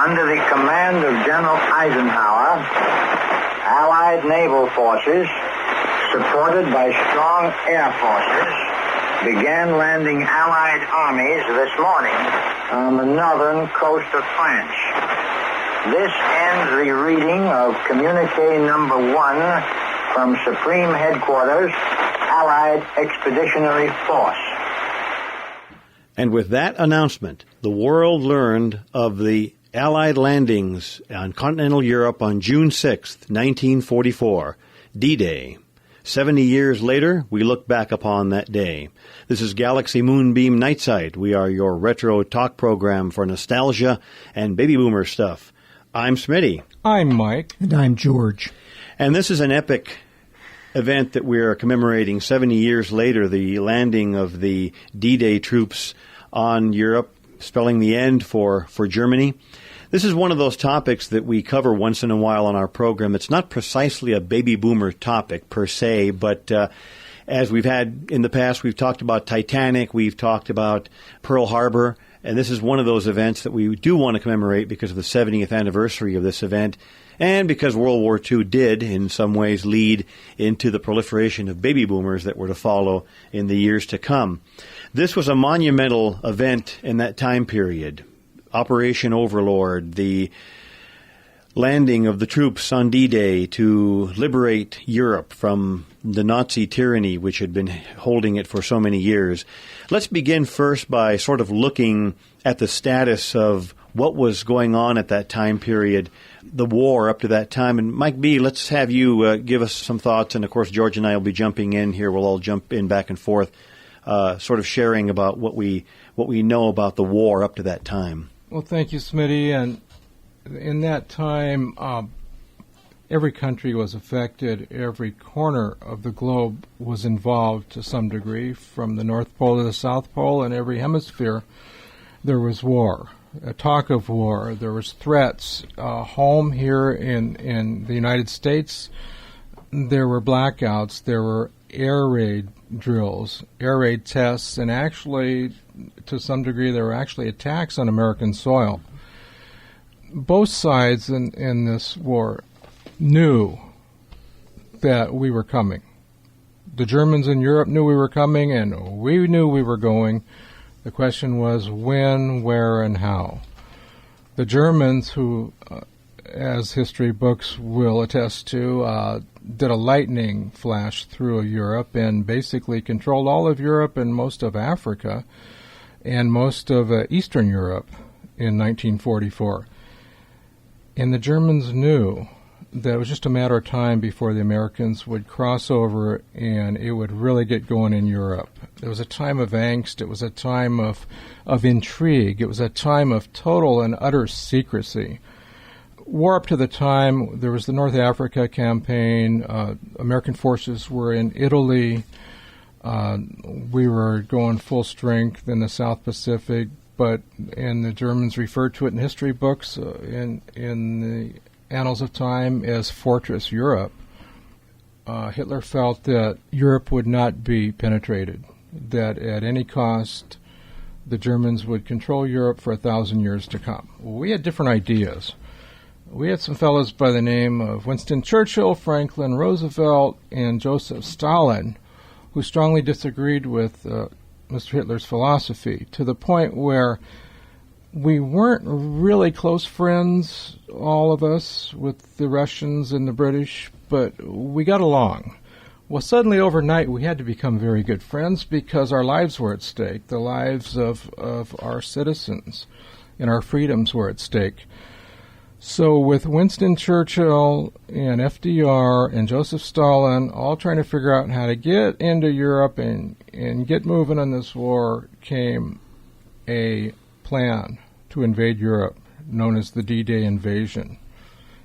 Under the command of General Eisenhower, Allied naval forces, supported by strong air forces, began landing Allied armies this morning on the northern coast of France. This ends the reading of Communique number 1 from Supreme Headquarters, Allied Expeditionary Force. And with that announcement, the world learned of the Allied landings on continental Europe on June 6th, 1944, D-Day. 70 years later, we look back upon that day. This is Galaxy Moonbeam Night Site. We are your retro talk program for nostalgia and baby boomer stuff. I'm Smitty. I'm Mike. And I'm George. And this is an epic event that we are commemorating 70 years later, the landing of the D-Day troops on Europe, spelling the end for Germany. This is one of those topics that we cover once in a while on our program. It's not precisely a baby boomer topic per se, but as we've had in the past, we've talked about Titanic, we've talked about Pearl Harbor, and this is one of those events that we do want to commemorate because of the 70th anniversary of this event, and because World War II did, in some ways, lead into the proliferation of baby boomers that were to follow in the years to come. This was a monumental event in that time period. Operation Overlord, the landing of the troops on D-Day to liberate Europe from the Nazi tyranny which had been holding it for so many years. Let's begin first by sort of looking at the status of what was going on at that time period, the war up to that time. And Mike B., let's have you give us some thoughts. And, of course, George and I will be jumping in here. We'll all jump in back and forth, sort of sharing about what we know about the war up to that time. Well, thank you, Smitty. And in that time, every country was affected. Every corner of the globe was involved to some degree, from the North Pole to the South Pole. In every hemisphere, there was war, a talk of war. There was threats. Home here in the United States, there were blackouts. There were air raid drills, air raid tests, and actually, to some degree, there were actually attacks on American soil. Both sides in this war knew that we were coming. The Germans in Europe knew we were coming, and we knew we were going. The question was when, where, and how. The Germans, who, as history books will attest to, did a lightning flash through Europe and basically controlled all of Europe and most of Africa and most of Eastern Europe in 1944. And the Germans knew that it was just a matter of time before the Americans would cross over and it would really get going in Europe. It was a time of angst. It was a time of intrigue. It was a time of total and utter secrecy. War up to the time, there was the North Africa campaign. American forces were in Italy. We were going full strength in the South Pacific, and the Germans referred to it in history books in the annals of time as Fortress Europe. Hitler felt that Europe would not be penetrated, that at any cost the Germans would control Europe for 1,000 years to come. We had different ideas. We had some fellows by the name of Winston Churchill, Franklin Roosevelt, and Joseph Stalin who strongly disagreed with Mr. Hitler's philosophy, to the point where we weren't really close friends, all of us, with the Russians and the British, but we got along. Well, suddenly overnight we had to become very good friends because our lives were at stake, the lives of our citizens, and our freedoms were at stake. So with Winston Churchill and FDR and Joseph Stalin all trying to figure out how to get into Europe and get moving on this war, came a plan to invade Europe known as the D-Day invasion.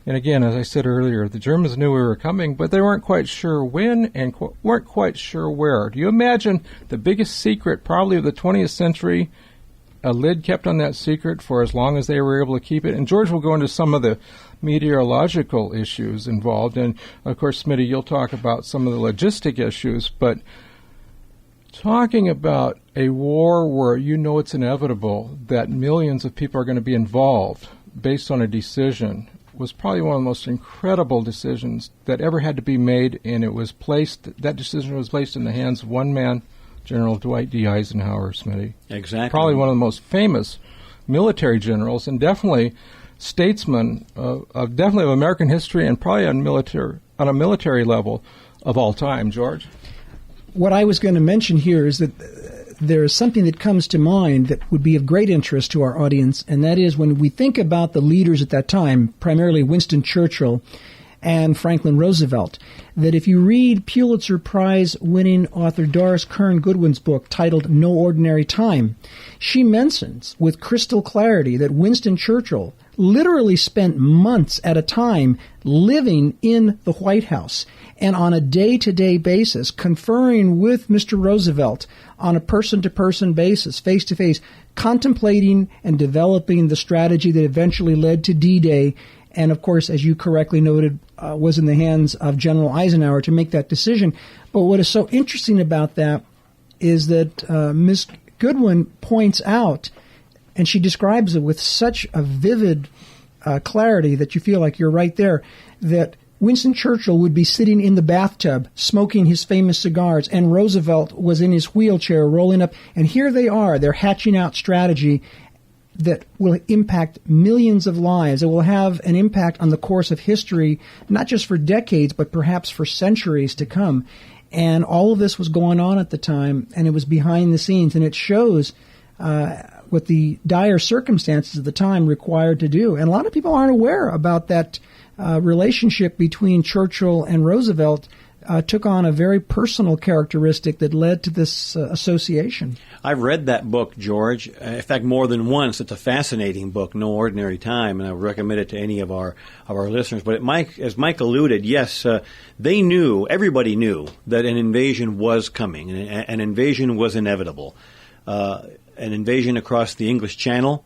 And again, as I said earlier, the Germans knew we were coming, but they weren't quite sure when and weren't quite sure where. Do you imagine the biggest secret probably of the 20th century? A lid kept on that secret for as long as they were able to keep it. And George will go into some of the meteorological issues involved. And, of course, Smitty, you'll talk about some of the logistic issues. But talking about a war where you know it's inevitable that millions of people are going to be involved, based on a decision was probably one of the most incredible decisions that ever had to be made, and that decision was placed in the hands of one man, General Dwight D. Eisenhower, Smitty. Exactly. Probably one of the most famous military generals, and definitely statesman definitely of American history, and probably on a military level of all time. George? What I was going to mention here is that there is something that comes to mind that would be of great interest to our audience, and that is when we think about the leaders at that time, primarily Winston Churchill and Franklin Roosevelt, that if you read Pulitzer Prize-winning author Doris Kearns Goodwin's book titled No Ordinary Time, she mentions with crystal clarity that Winston Churchill literally spent months at a time living in the White House and on a day-to-day basis conferring with Mr. Roosevelt on a person-to-person basis, face-to-face, contemplating and developing the strategy that eventually led to D-Day, and of course, as you correctly noted, was in the hands of General Eisenhower to make that decision. But what is so interesting about that is that Ms. Goodwin points out, and she describes it with such a vivid clarity that you feel like you're right there, that Winston Churchill would be sitting in the bathtub smoking his famous cigars, and Roosevelt was in his wheelchair rolling up, and here they are, they're hatching out strategy that will impact millions of lives. It will have an impact on the course of history, not just for decades, but perhaps for centuries to come. And all of this was going on at the time, and it was behind the scenes, and it shows what the dire circumstances of the time required to do. And a lot of people aren't aware about that relationship between Churchill and Roosevelt. Took on a very personal characteristic that led to this association. I've read that book, George. In fact, more than once. It's a fascinating book, No Ordinary Time, and I would recommend it to any of our listeners. But as Mike alluded, yes, everybody knew that an invasion was coming. An invasion was inevitable. An invasion across the English Channel.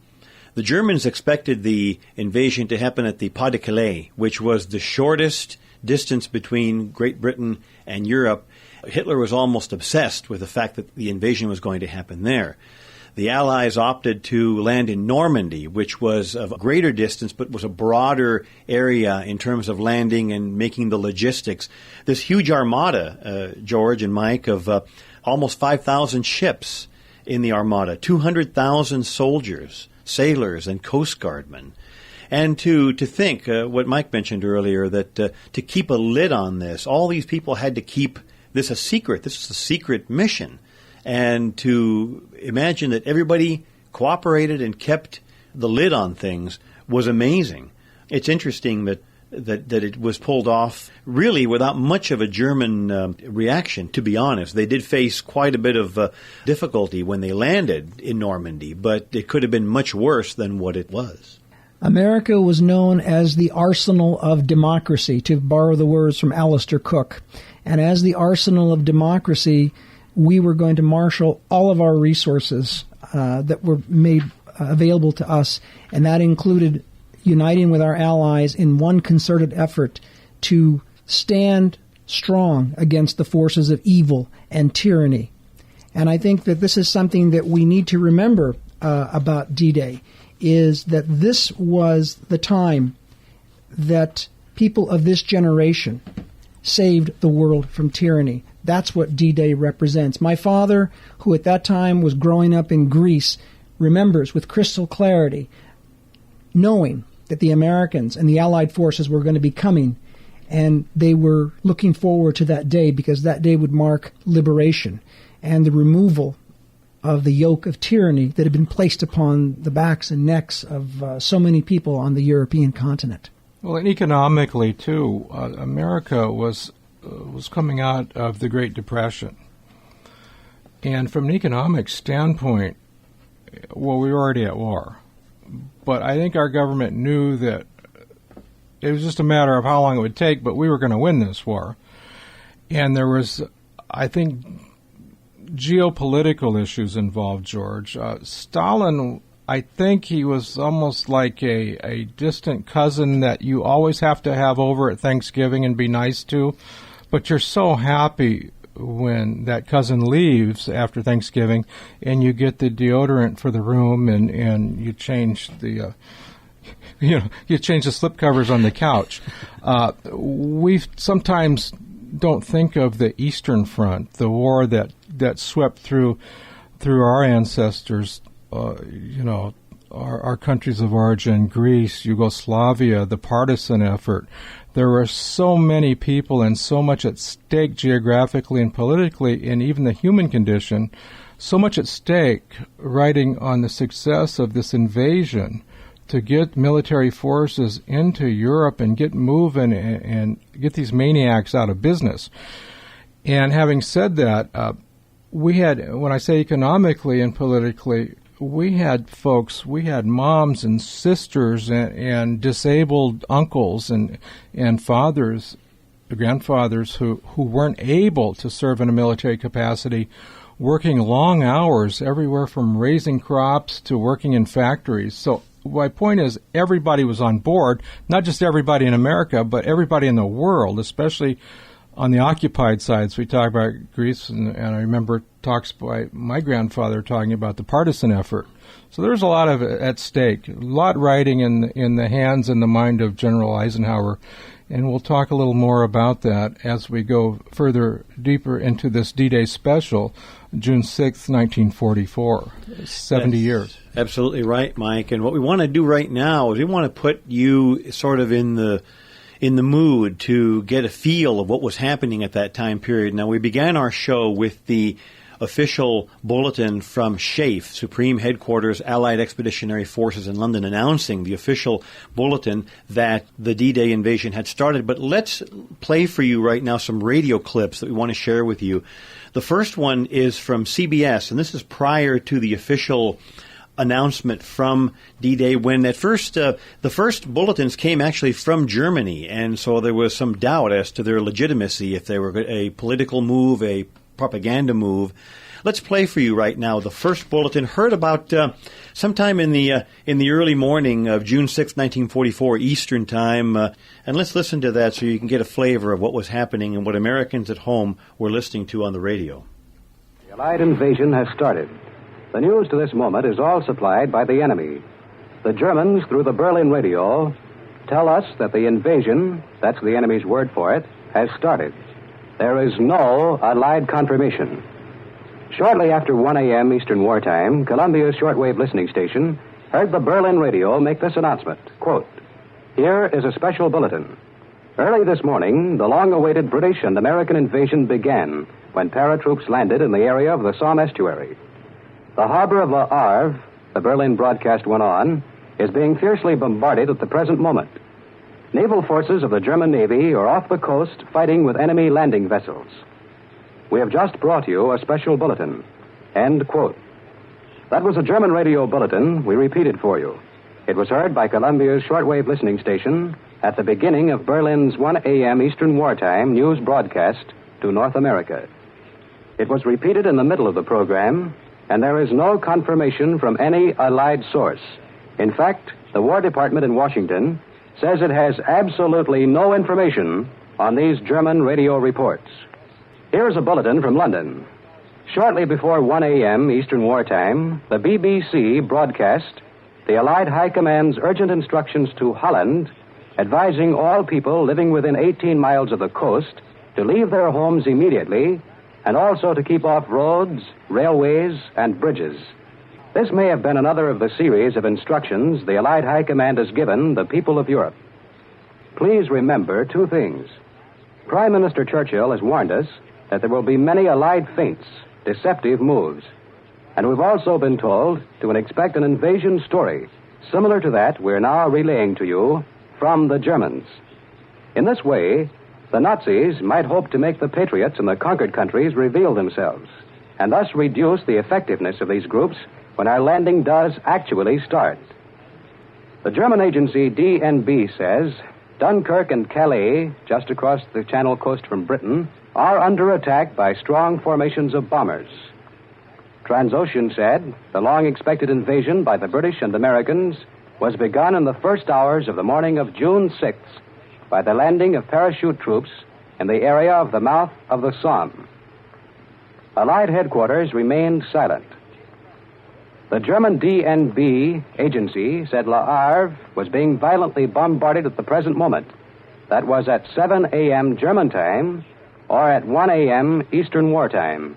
The Germans expected the invasion to happen at the Pas de Calais, which was the shortest distance between Great Britain and Europe. Hitler was almost obsessed with the fact that the invasion was going to happen there. The Allies opted to land in Normandy, which was of a greater distance but was a broader area in terms of landing and making the logistics. This huge armada, George and Mike, of almost 5,000 ships in the armada, 200,000 soldiers, sailors, and Coast Guardmen. And to think, what Mike mentioned earlier, that to keep a lid on this, all these people had to keep this a secret. This is a secret mission. And to imagine that everybody cooperated and kept the lid on things was amazing. It's interesting that it was pulled off really without much of a German reaction, to be honest. They did face quite a bit of difficulty when they landed in Normandy, but it could have been much worse than what it was. America was known as the arsenal of democracy, to borrow the words from Alistair Cook. And as the arsenal of democracy, we were going to marshal all of our resources that were made available to us, and that included uniting with our allies in one concerted effort to stand strong against the forces of evil and tyranny. And I think that this is something that we need to remember about D-Day, is that this was the time that people of this generation saved the world from tyranny. That's what D-Day represents. My father, who at that time was growing up in Greece, remembers with crystal clarity, knowing that the Americans and the Allied forces were going to be coming, and they were looking forward to that day because that day would mark liberation and the removal of the yoke of tyranny that had been placed upon the backs and necks of so many people on the European continent. Well, and economically, too, America was coming out of the Great Depression. And from an economic standpoint, well, we were already at war. But I think our government knew that it was just a matter of how long it would take, but we were going to win this war. And there was, I think, geopolitical issues involved, George. Stalin, I think he was almost like a distant cousin that you always have to have over at Thanksgiving and be nice to, but you're so happy when that cousin leaves after Thanksgiving and you get the deodorant for the room and you change the you change the slipcovers on the couch. We sometimes don't think of the Eastern Front, the war that swept through our ancestors, our countries of origin, Greece, Yugoslavia, the partisan effort. There were so many people and so much at stake geographically and politically, and even the human condition, so much at stake riding on the success of this invasion to get military forces into Europe and get moving and get these maniacs out of business. And having said that, we had, when I say economically and politically, we had moms and sisters and disabled uncles and fathers, grandfathers who weren't able to serve in a military capacity, working long hours, everywhere from raising crops to working in factories. So my point is everybody was on board, not just everybody in America, but everybody in the world, especially on the occupied sides. We talk about Greece, and I remember talks by my grandfather talking about the partisan effort. So there's a lot of at stake, a lot riding in the hands and the mind of General Eisenhower. And we'll talk a little more about that as we go further, deeper into this D-Day special, June 6th, 1944, 70 years. Absolutely right, Mike. And what we want to do right now is we want to put you sort of in the mood to get a feel of what was happening at that time period. Now, we began our show with the official bulletin from SHAEF, Supreme Headquarters, Allied Expeditionary Forces in London, announcing the official bulletin that the D-Day invasion had started. But let's play for you right now some radio clips that we want to share with you. The first one is from CBS, and this is prior to the official announcement from D-Day, when at first the first bulletins came actually from Germany, and so there was some doubt as to their legitimacy, if they were a political move, a propaganda move. Let's play for you right now the first bulletin, heard about sometime in the early morning of June 6, 1944, Eastern Time, and let's listen to that so you can get a flavor of what was happening and what Americans at home were listening to on the radio. The Allied invasion has started. The news to this moment is all supplied by the enemy. The Germans, through the Berlin radio, tell us that the invasion, that's the enemy's word for it, has started. There is no Allied confirmation. Shortly after 1 a.m. Eastern Wartime, Columbia's shortwave listening station heard the Berlin radio make this announcement, quote, "Here is a special bulletin. Early this morning, the long-awaited British and American invasion began when paratroops landed in the area of the Somme estuary. The harbor of Le Havre," the Berlin broadcast went on, "is being fiercely bombarded at the present moment. Naval forces of the German Navy are off the coast fighting with enemy landing vessels. We have just brought you a special bulletin." End quote. That was a German radio bulletin we repeated for you. It was heard by Columbia's shortwave listening station at the beginning of Berlin's 1 a.m. Eastern Wartime news broadcast to North America. It was repeated in the middle of the program, and there is no confirmation from any Allied source. In fact, the War Department in Washington says it has absolutely no information on these German radio reports. Here's a bulletin from London. Shortly before 1 a.m. Eastern Wartime, the BBC broadcast the Allied High Command's urgent instructions to Holland, advising all people living within 18 miles of the coast to leave their homes immediately and also to keep off roads, railways, and bridges. This may have been another of the series of instructions the Allied High Command has given the people of Europe. Please remember two things. Prime Minister Churchill has warned us that there will be many Allied feints, deceptive moves. And we've also been told to expect an invasion story, similar to that we're now relaying to you from the Germans. In this way, the Nazis might hope to make the patriots in the conquered countries reveal themselves, and thus reduce the effectiveness of these groups when our landing does actually start. The German agency DNB says Dunkirk and Calais, just across the Channel coast from Britain, are under attack by strong formations of bombers. Transocean said the long-expected invasion by the British and Americans was begun in the first hours of the morning of June 6th by the landing of parachute troops in the area of the mouth of the Somme. Allied headquarters remained silent. The German DNB agency said Le Havre was being violently bombarded at the present moment. That was at 7 a.m. German time or at 1 a.m. Eastern War Time.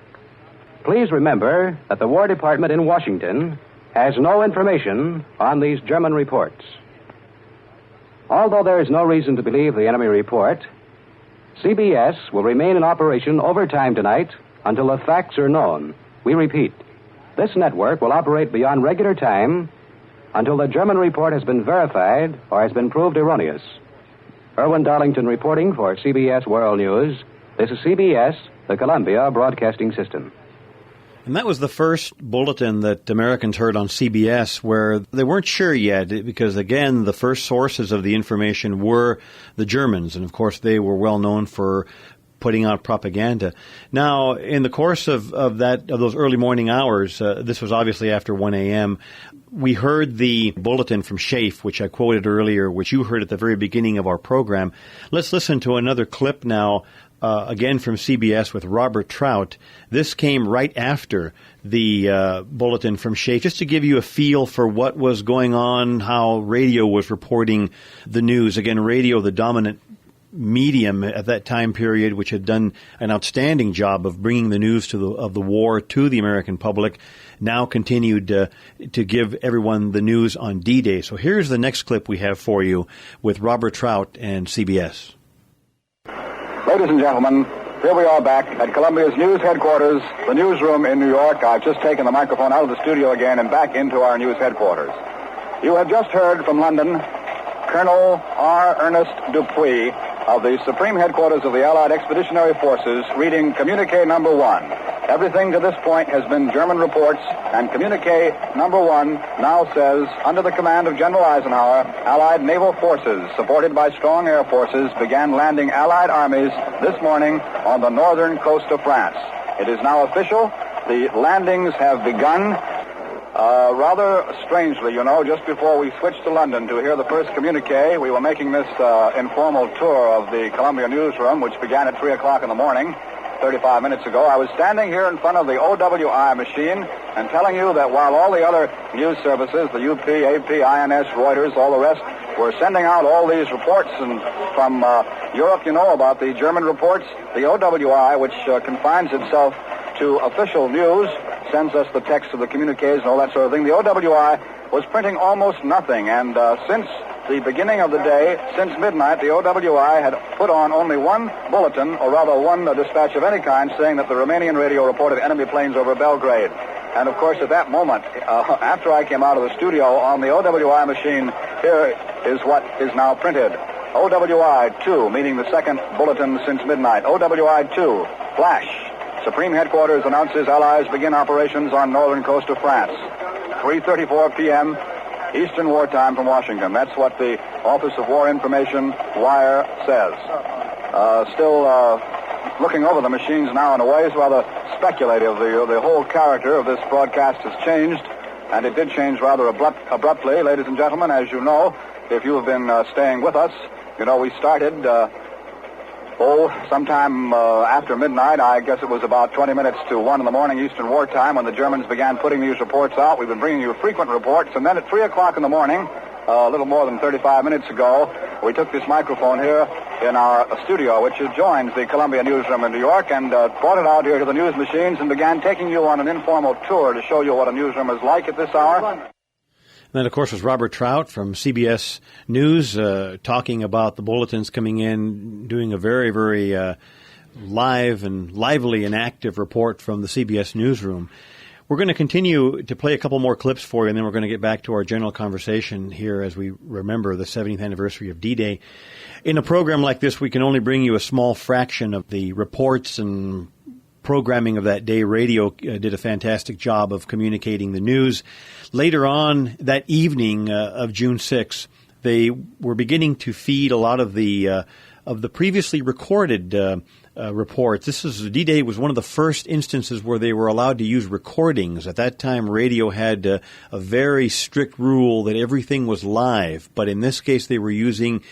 Please remember that the War Department in Washington has no information on these German reports. Although there is no reason to believe the enemy report, CBS will remain in operation overtime tonight until the facts are known. We repeat, this network will operate beyond regular time until the German report has been verified or has been proved erroneous. Erwin Darlington reporting for CBS World News. This is CBS, the Columbia Broadcasting System. And that was the first bulletin that Americans heard on CBS where they weren't sure yet because, again, the first sources of the information were the Germans. And, of course, they were well known for putting out propaganda. Now, in the course of those early morning hours, this was obviously after 1 a.m., we heard the bulletin from Schaaf, which I quoted earlier, which you heard at the very beginning of our program. Let's listen to another clip now, again from CBS with Robert Trout. This came right after the bulletin from Schaaf, just to give you a feel for what was going on, how radio was reporting the news. Again, radio, the dominant medium at that time period, which had done an outstanding job of bringing the news of the war to the American public, now continued to give everyone the news on D-Day. So here's the next clip we have for you with Robert Trout and CBS. Ladies and gentlemen, here we are back at Columbia's news headquarters, the newsroom in New York. I've just taken the microphone out of the studio again and back into our news headquarters. You have just heard from London Colonel R. Ernest Dupuy of the Supreme Headquarters of the Allied Expeditionary Forces reading Communique Number 1. Everything to this point has been German reports, and Communique Number 1 now says, under the command of General Eisenhower, Allied naval forces, supported by strong air forces, began landing Allied armies this morning on the northern coast of France. It is now official. The landings have begun. Rather strangely, just before we switched to London to hear the first communique, we were making this informal tour of the Columbia newsroom, which began at 3 o'clock in the morning, 35 minutes ago. I was standing here in front of the OWI machine and telling you that while all the other news services, the UP, AP, INS, Reuters, all the rest, were sending out all these reports and from Europe, about the German reports, the OWI, which confines itself to official news, sends us the text of the communiques and all that sort of thing. The OWI was printing almost nothing, and since the beginning of the day, since midnight, the OWI had put on only one bulletin, or rather one dispatch of any kind, saying that the Romanian radio reported enemy planes over Belgrade. And, of course, at that moment, after I came out of the studio on the OWI machine, here is what is now printed. OWI 2, meaning the second bulletin since midnight. OWI 2, flash. Supreme Headquarters announces Allies begin operations on northern coast of France. 3:34 p.m. Eastern War Time from Washington. That's what the Office of War Information wire says. Still looking over the machines now in a way is rather speculative. The whole character of this broadcast has changed, and it did change rather abruptly. Ladies and gentlemen, as you know, if you have been staying with us, we started... sometime after midnight, I guess it was about 20 minutes to 1 in the morning Eastern War Time when the Germans began putting these reports out. We've been bringing you frequent reports, and then at 3 o'clock in the morning, a little more than 35 minutes ago, we took this microphone here in our studio, which adjoins the Columbia newsroom in New York, and brought it out here to the news machines and began taking you on an informal tour to show you what a newsroom is like at this hour. Then, of course, was Robert Trout from CBS News talking about the bulletins coming in, doing a very, very live and lively and active report from the CBS newsroom. We're going to continue to play a couple more clips for you, and then we're going to get back to our general conversation here as we remember the 70th anniversary of D-Day. In a program like this, we can only bring you a small fraction of the reports and programming of that day. Radio did a fantastic job of communicating the news. Later on that evening of June 6th, they were beginning to feed a lot of the previously recorded reports. D-Day was one of the first instances where they were allowed to use recordings. At that time, radio had a very strict rule that everything was live, but in this case, they were using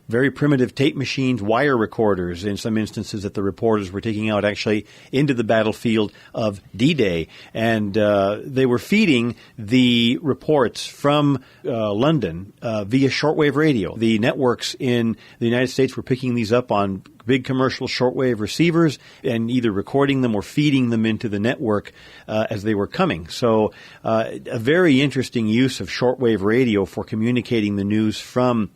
very primitive tape machines, wire recorders in some instances that the reporters were taking out actually into the battlefield of D-Day. And they were feeding the reports from London via shortwave radio. The networks in the United States were picking these up on big commercial shortwave receivers and either recording them or feeding them into the network as they were coming. So a very interesting use of shortwave radio for communicating the news from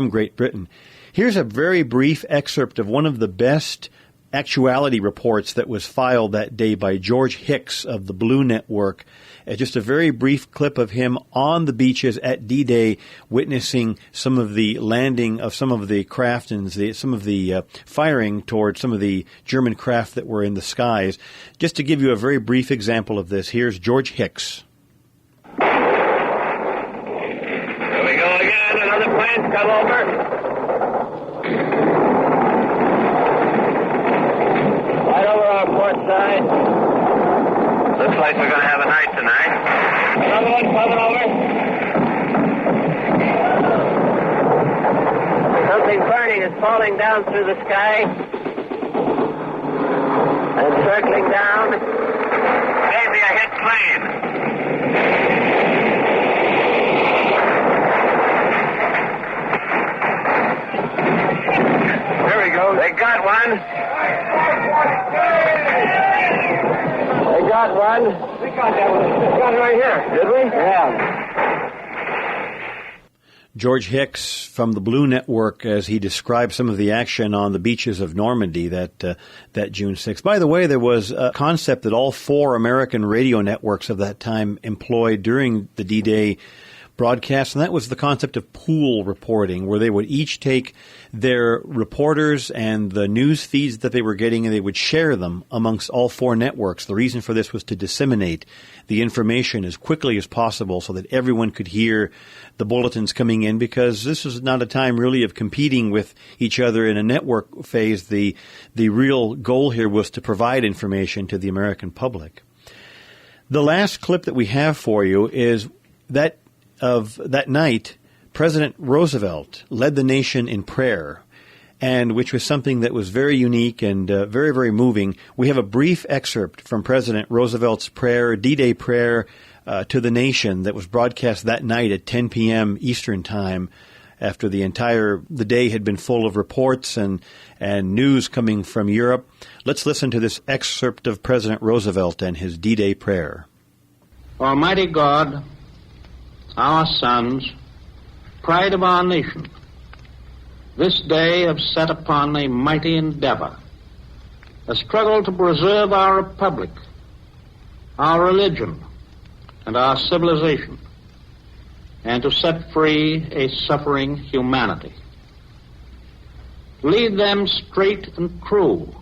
Great Britain. Here's a very brief excerpt of one of the best actuality reports that was filed that day by George Hicks of the Blue Network. Just a very brief clip of him on the beaches at D-Day witnessing some of the landing of some of the craft and some of the firing toward some of the German craft that were in the skies. Just to give you a very brief example of this, here's George Hicks. Here we go again. Another plane's come over. Right over our port side. Looks like we're going to have a night tonight. Another one coming over. Something burning is falling down through the sky and circling down. Maybe a hit plane. There we go. They got one. They got one. We got that one. We got it right here. Did we? Yeah. George Hicks from the Blue Network as he described some of the action on the beaches of Normandy that June 6th. By the way, there was a concept that all four American radio networks of that time employed during the D-Day broadcast, and that was the concept of pool reporting, where they would each take their reporters and the news feeds that they were getting, and they would share them amongst all four networks. The reason for this was to disseminate the information as quickly as possible so that everyone could hear the bulletins coming in, because this was not a time really of competing with each other in a network phase. The real goal here was to provide information to the American public. The last clip that we have for you is that of that night, President Roosevelt led the nation in prayer, and which was something that was very unique and very, very moving. We have a brief excerpt from President Roosevelt's prayer, D-Day prayer to the nation, that was broadcast that night at 10 p.m. Eastern Time, after the day had been full of reports and news coming from Europe. Let's listen to this excerpt of President Roosevelt and his D-Day prayer. Almighty God, our sons, pride of our nation, this day have set upon a mighty endeavor, a struggle to preserve our republic, our religion, and our civilization, and to set free a suffering humanity. Lead them straight and true.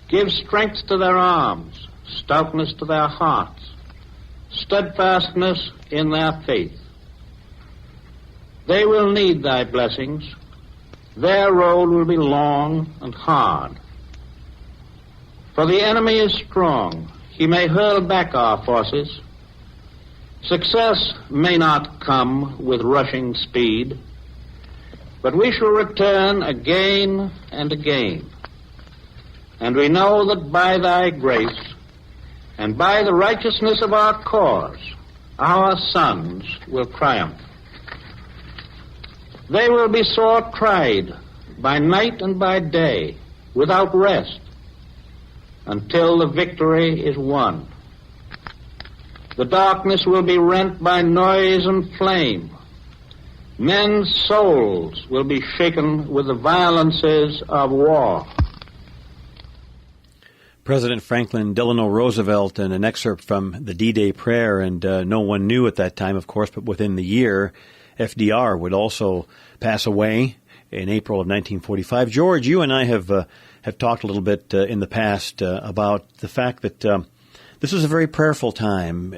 Give strength to their arms, stoutness to their hearts, steadfastness in their faith. They will need thy blessings. Their road will be long and hard. For the enemy is strong. He may hurl back our forces. Success may not come with rushing speed, but we shall return again and again. And we know that by thy grace and by the righteousness of our cause, our sons will triumph. They will be sore tried by night and by day, without rest, until the victory is won. The darkness will be rent by noise and flame. Men's souls will be shaken with the violences of war. President Franklin Delano Roosevelt, and an excerpt from the D-Day prayer, and no one knew at that time, of course, but within the year, FDR would also pass away in April of 1945. George, you and I have talked a little bit in the past about the fact that this was a very prayerful time.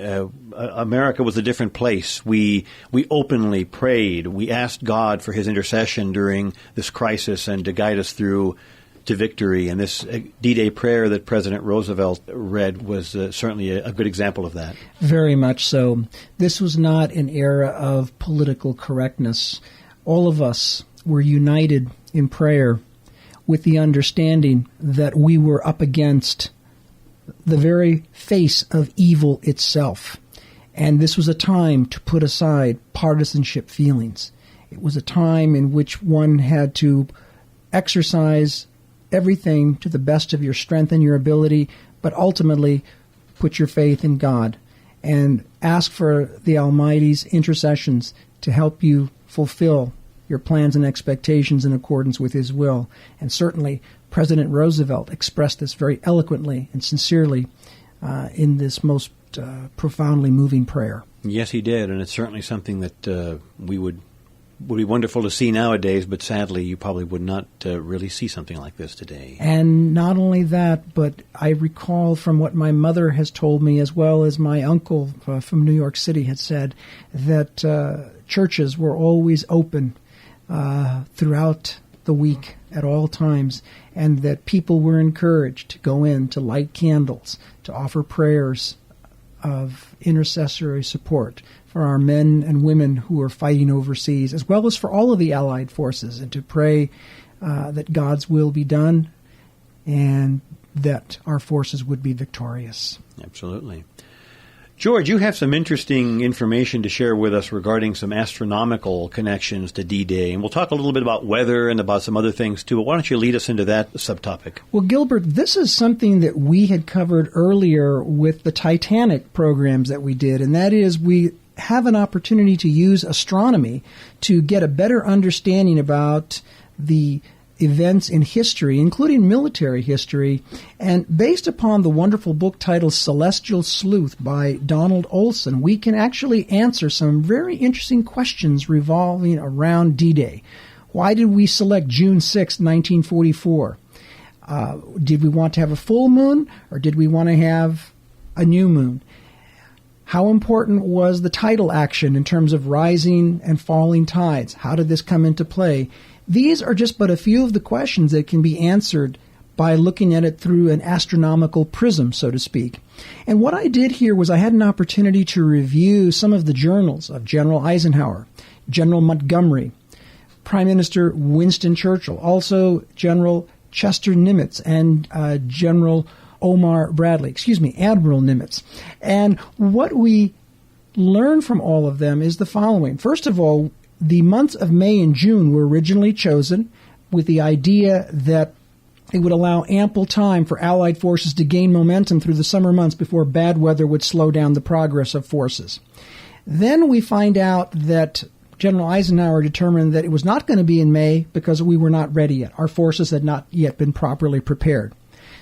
America was a different place. We openly prayed. We asked God for his intercession during this crisis and to guide us through to victory. And this D-Day prayer that President Roosevelt read was certainly a good example of that. Very much so. This was not an era of political correctness. All of us were united in prayer with the understanding that we were up against the very face of evil itself. And this was a time to put aside partisanship feelings. It was a time in which one had to exercise everything to the best of your strength and your ability, but ultimately put your faith in God and ask for the Almighty's intercessions to help you fulfill your plans and expectations in accordance with His will. And certainly President Roosevelt expressed this very eloquently and sincerely in this most profoundly moving prayer. Yes, he did, and it's certainly something that we would be wonderful to see nowadays, but sadly you probably would not really see something like this today. And not only that, but I recall from what my mother has told me, as well as my uncle from New York City had said, that churches were always open throughout the week at all times, and that people were encouraged to go in, to light candles, to offer prayers of intercessory support for our men and women who are fighting overseas, as well as for all of the Allied forces, and to pray that God's will be done and that our forces would be victorious. Absolutely. George, you have some interesting information to share with us regarding some astronomical connections to D-Day, and we'll talk a little bit about weather and about some other things too, but why don't you lead us into that subtopic? Well, Gilbert, this is something that we had covered earlier with the Titanic programs that we did, and that is we have an opportunity to use astronomy to get a better understanding about the events in history, including military history, and based upon the wonderful book titled Celestial Sleuth by Donald Olson, we can actually answer some very interesting questions revolving around D-Day. Why did we select June 6, 1944? Did we want to have a full moon, or did we want to have a new moon? How important was the tidal action in terms of rising and falling tides? How did this come into play? These are just but a few of the questions that can be answered by looking at it through an astronomical prism, so to speak. And what I did here was I had an opportunity to review some of the journals of General Eisenhower, General Montgomery, Prime Minister Winston Churchill, also General Chester Nimitz, and Admiral Nimitz. And what we learn from all of them is the following. First of all, the months of May and June were originally chosen with the idea that it would allow ample time for Allied forces to gain momentum through the summer months before bad weather would slow down the progress of forces. Then we find out that General Eisenhower determined that it was not going to be in May because we were not ready yet. Our forces had not yet been properly prepared.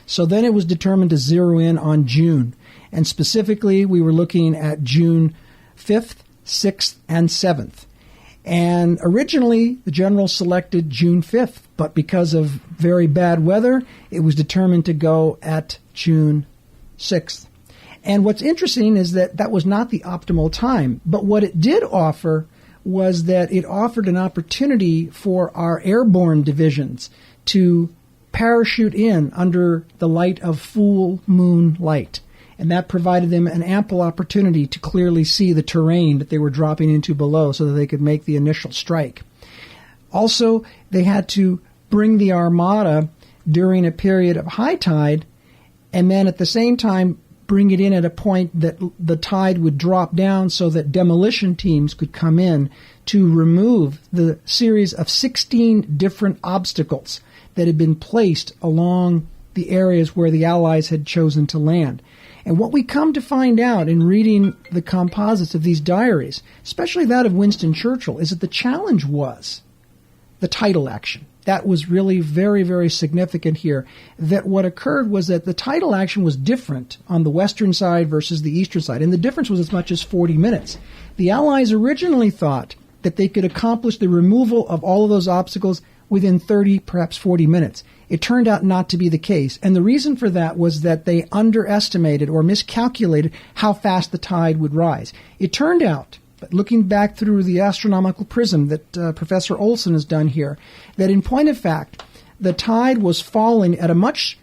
So then it was determined to zero in on June. And specifically, we were looking at June 5th, 6th, and 7th. And originally, the general selected June 5th, but because of very bad weather, it was determined to go at June 6th. And what's interesting is that that was not the optimal time, but what it did offer was that it offered an opportunity for our airborne divisions to parachute in under the light of full moon light. And that provided them an ample opportunity to clearly see the terrain that they were dropping into below so that they could make the initial strike. Also, they had to bring the armada during a period of high tide, and then at the same time bring it in at a point that the tide would drop down so that demolition teams could come in to remove the series of 16 different obstacles that had been placed along the areas where the Allies had chosen to land. And what we come to find out in reading the composites of these diaries, especially that of Winston Churchill, is that the challenge was the tidal action. That was really very, very significant here. That what occurred was that the tidal action was different on the western side versus the eastern side, and the difference was as much as 40 minutes. The Allies originally thought that they could accomplish the removal of all of those obstacles within 30, perhaps 40 minutes. It turned out not to be the case, and the reason for that was that they underestimated or miscalculated how fast the tide would rise. It turned out, but looking back through the astronomical prism that Professor Olson has done here, that in point of fact, the tide was falling at a much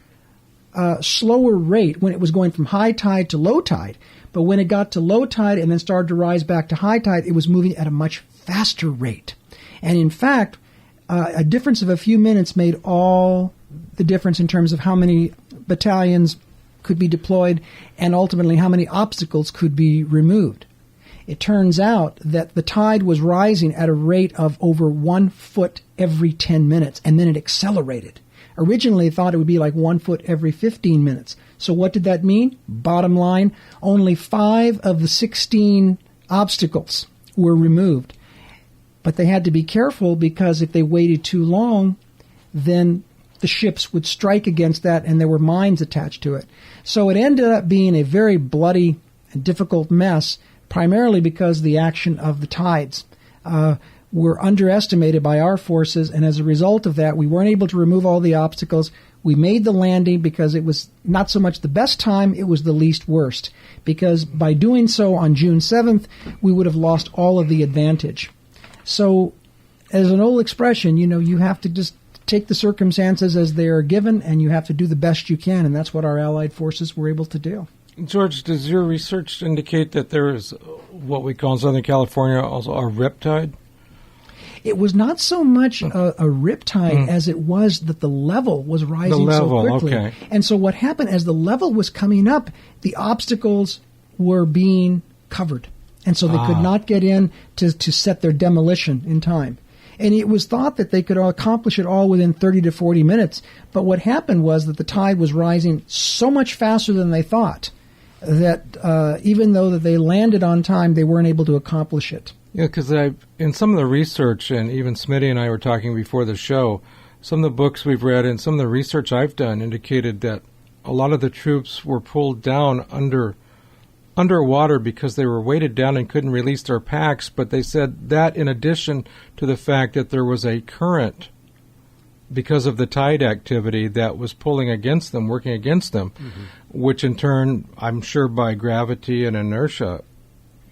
slower rate when it was going from high tide to low tide, but when it got to low tide and then started to rise back to high tide, it was moving at a much faster rate. And in fact, a difference of a few minutes made all the difference in terms of how many battalions could be deployed and ultimately how many obstacles could be removed. It turns out that the tide was rising at a rate of over 1 foot every 10 minutes, and then it accelerated. Originally, they thought it would be like 1 foot every 15 minutes. So what did that mean? Bottom line, only 5 of the 16 obstacles were removed. But they had to be careful because if they waited too long, then the ships would strike against that and there were mines attached to it. So it ended up being a very bloody and difficult mess, primarily because the action of the tides were underestimated by our forces, and as a result of that, we weren't able to remove all the obstacles. We made the landing because it was not so much the best time, it was the least worst, because by doing so on June 7th, we would have lost all of the advantage. So, as an old expression, you have to just take the circumstances as they are given, and you have to do the best you can, and that's what our Allied forces were able to do. George, does your research indicate that there is what we call in Southern California also a riptide? It was not so much a riptide as it was that the level was rising so quickly. Okay. And so what happened as the level was coming up, the obstacles were being covered. And so they could not get in to set their demolition in time. And it was thought that they could accomplish it all within 30 to 40 minutes. But what happened was that the tide was rising so much faster than they thought that even though that they landed on time, they weren't able to accomplish it. Yeah, because in some of the research, and even Smitty and I were talking before the show, some of the books we've read and some of the research I've done indicated that a lot of the troops were pulled down underwater because they were weighted down and couldn't release their packs, but they said that in addition to the fact that there was a current because of the tide activity that was pulling against them, working against them, which in turn, I'm sure by gravity and inertia,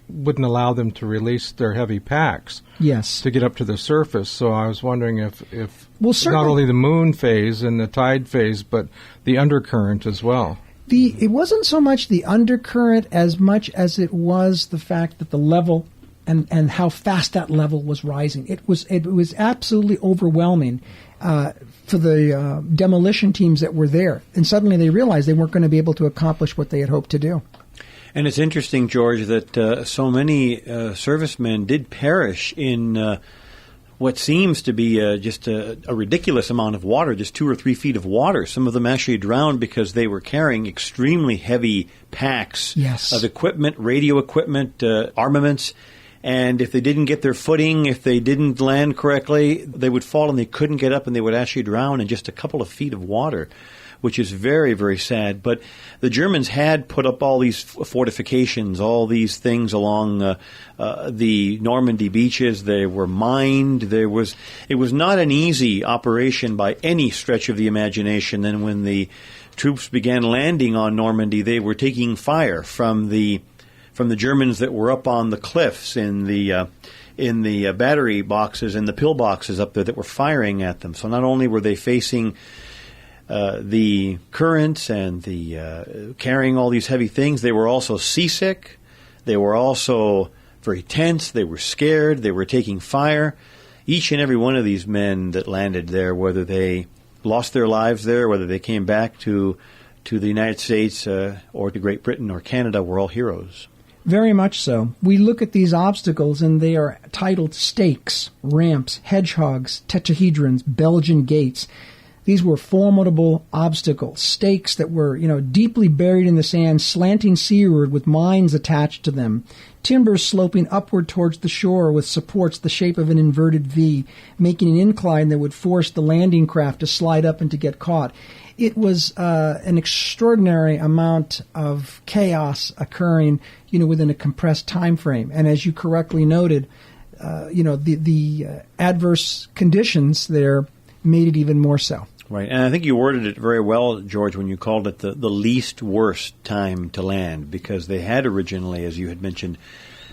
wouldn't allow them to release their heavy packs to get up to the surface. So I was wondering if not only the moon phase and the tide phase, but the undercurrent as well. It wasn't so much the undercurrent as much as it was the fact that the level and how fast that level was rising. It was absolutely overwhelming for the demolition teams that were there. And suddenly they realized they weren't going to be able to accomplish what they had hoped to do. And it's interesting, George, that so many servicemen did perish in what seems to be just a ridiculous amount of water, just 2 or 3 feet of water. Some of them actually drowned because they were carrying extremely heavy packs of equipment, radio equipment, armaments. And if they didn't get their footing, if they didn't land correctly, they would fall and they couldn't get up and they would actually drown in just a couple of feet of water, which is very, very sad. But the Germans had put up all these fortifications, all these things along the Normandy beaches. They were mined. It was not an easy operation by any stretch of the imagination. And when the troops began landing on Normandy, they were taking fire from the Germans that were up on the cliffs in the battery boxes and the pillboxes up there that were firing at them. So not only were they facing the currents and the carrying all these heavy things, they were also seasick. They were also very tense. They were scared. They were taking fire. Each and every one of these men that landed there, whether they lost their lives there, whether they came back to the United States or to Great Britain or Canada, were all heroes. Very much so. We look at these obstacles and they are titled stakes, ramps, hedgehogs, tetrahedrons, Belgian gates. These were formidable obstacles, stakes that were, deeply buried in the sand, slanting seaward with mines attached to them, timbers sloping upward towards the shore with supports the shape of an inverted V, making an incline that would force the landing craft to slide up and to get caught. It was an extraordinary amount of chaos occurring, within a compressed time frame. And as you correctly noted, the adverse conditions there made it even more so. Right, and I think you worded it very well, George, when you called it the least worst time to land, because they had originally, as you had mentioned,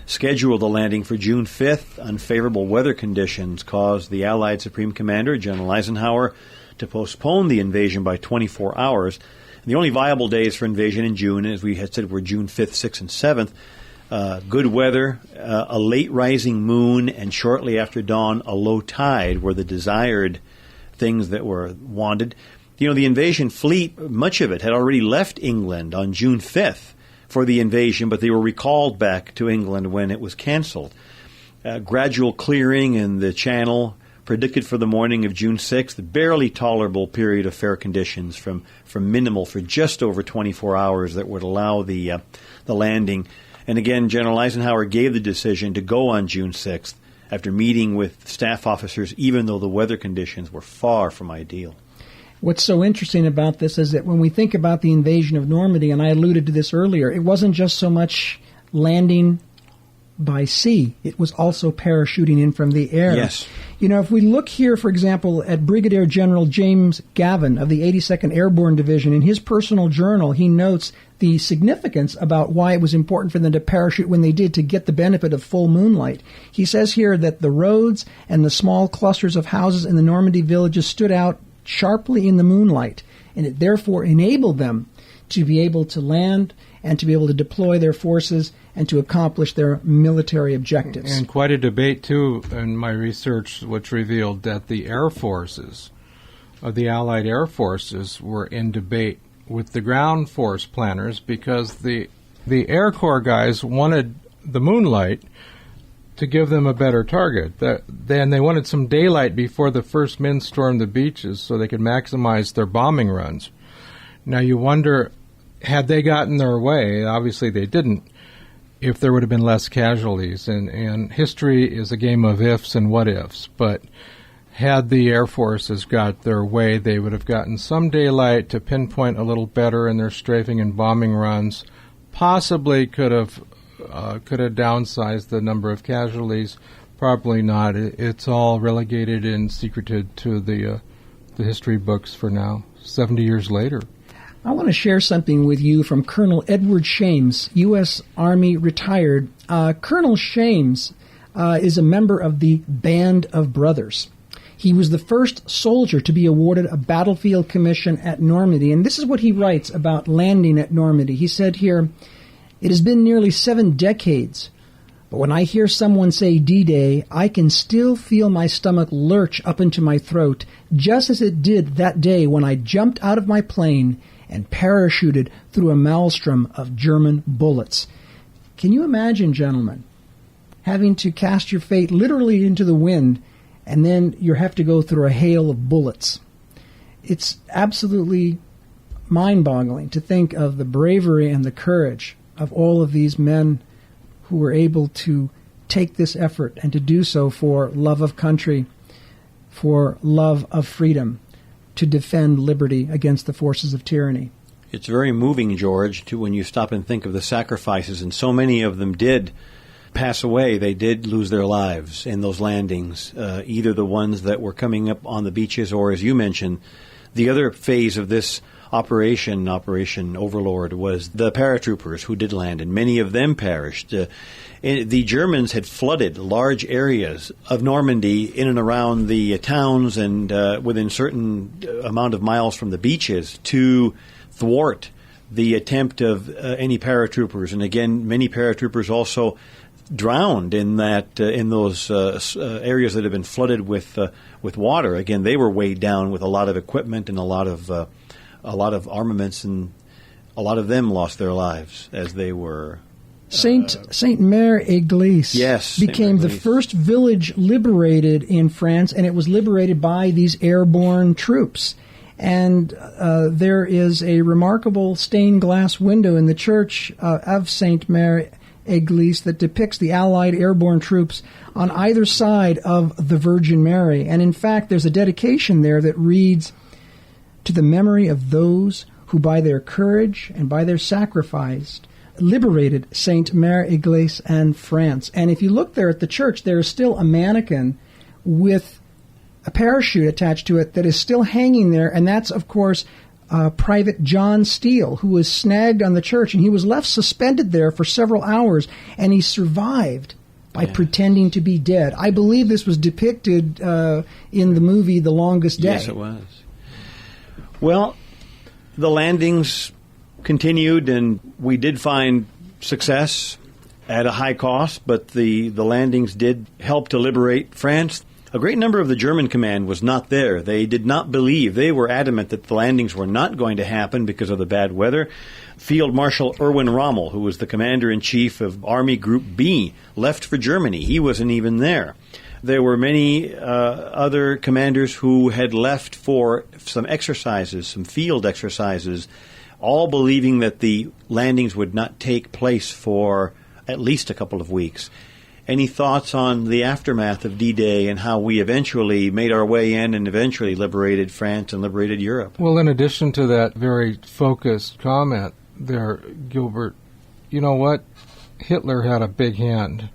scheduled the landing for June 5th. Unfavorable weather conditions caused the Allied Supreme Commander, General Eisenhower, to postpone the invasion by 24 hours. And the only viable days for invasion in June, as we had said, were June 5th, 6th, and 7th. good weather, a late rising moon, and shortly after dawn, a low tide were the desired things that were wanted. You know, the invasion fleet, much of it had already left England on June 5th for the invasion, but they were recalled back to England when it was canceled. Gradual clearing in the Channel predicted for the morning of June 6th, a barely tolerable period of fair conditions from minimal for just over 24 hours that would allow the landing. And again, General Eisenhower gave the decision to go on June 6th after meeting with staff officers, even though the weather conditions were far from ideal. What's so interesting about this is that when we think about the invasion of Normandy, and I alluded to this earlier, it wasn't just so much landing by sea. It was also parachuting in from the air. Yes. You know, if we look here, for example, at Brigadier General James Gavin of the 82nd Airborne Division, in his personal journal, he notes the significance about why it was important for them to parachute when they did to get the benefit of full moonlight. He says here that the roads and the small clusters of houses in the Normandy villages stood out sharply in the moonlight, and it therefore enabled them to be able to land and to be able to deploy their forces and to accomplish their military objectives. And quite a debate, too, in my research, which revealed that the air forces, the Allied air forces, were in debate with the ground force planners because the Air Corps guys wanted the moonlight to give them a better target. Then they wanted some daylight before the first men stormed the beaches so they could maximize their bombing runs. Now you wonder, had they gotten their way, obviously they didn't, if there would have been less casualties. And history is a game of ifs and what ifs, but had the Air Forces got their way, they would have gotten some daylight to pinpoint a little better in their strafing and bombing runs, possibly could have downsized the number of casualties. Probably not. It's all relegated and secreted to the history books for now, 70 years later. I want to share something with you from Colonel Edward Shames, U.S. Army retired. Colonel Shames is a member of the Band of Brothers. He was the first soldier to be awarded a battlefield commission at Normandy, and this is what he writes about landing at Normandy. He said here, "It has been nearly 7 decades, but when I hear someone say D-Day, I can still feel my stomach lurch up into my throat, just as it did that day when I jumped out of my plane and parachuted through a maelstrom of German bullets." Can you imagine, gentlemen, having to cast your fate literally into the wind, and then you have to go through a hail of bullets? It's absolutely mind-boggling to think of the bravery and the courage of all of these men who were able to take this effort and to do so for love of country, for love of freedom, to defend liberty against the forces of tyranny. It's very moving, George, too, when you stop and think of the sacrifices, and so many of them did pass away. They did lose their lives in those landings, either the ones that were coming up on the beaches or, as you mentioned, the other phase of this Operation Overlord was the paratroopers who did land, and many of them perished. The Germans had flooded large areas of Normandy in and around the towns and within certain amount of miles from the beaches to thwart the attempt of any paratroopers. And again, many paratroopers also drowned in those areas that have been flooded with water. Again, they were weighed down with a lot of equipment and a lot of armaments, and a lot of them lost their lives as they were. Saint Mère Église became the first village liberated in France, and it was liberated by these airborne troops. And there is a remarkable stained glass window in the church of Saint Mère Église that depicts the Allied airborne troops on either side of the Virgin Mary. And in fact, there's a dedication there that reads, "To the memory of those who by their courage and by their sacrifice liberated Saint Mère Église and France." And if you look there at the church, there is still a mannequin with a parachute attached to it that is still hanging there, and that's, of course, Private John Steele, who was snagged on the church, and he was left suspended there for several hours, and he survived by pretending to be dead. I believe this was depicted in the movie The Longest Day. Yes, it was. Well, the landings continued, and we did find success at a high cost, but the landings did help to liberate France. A great number of the German command was not there. They did not believe. They were adamant that the landings were not going to happen because of the bad weather. Field Marshal Erwin Rommel, who was the commander-in-chief of Army Group B, left for Germany. He wasn't even there. There were many other commanders who had left for some exercises, some field exercises, all believing that the landings would not take place for at least a couple of weeks. Any thoughts on the aftermath of D-Day and how we eventually made our way in and eventually liberated France and liberated Europe? Well, in addition to that very focused comment there, Gilbert, you know what? Hitler had a big hand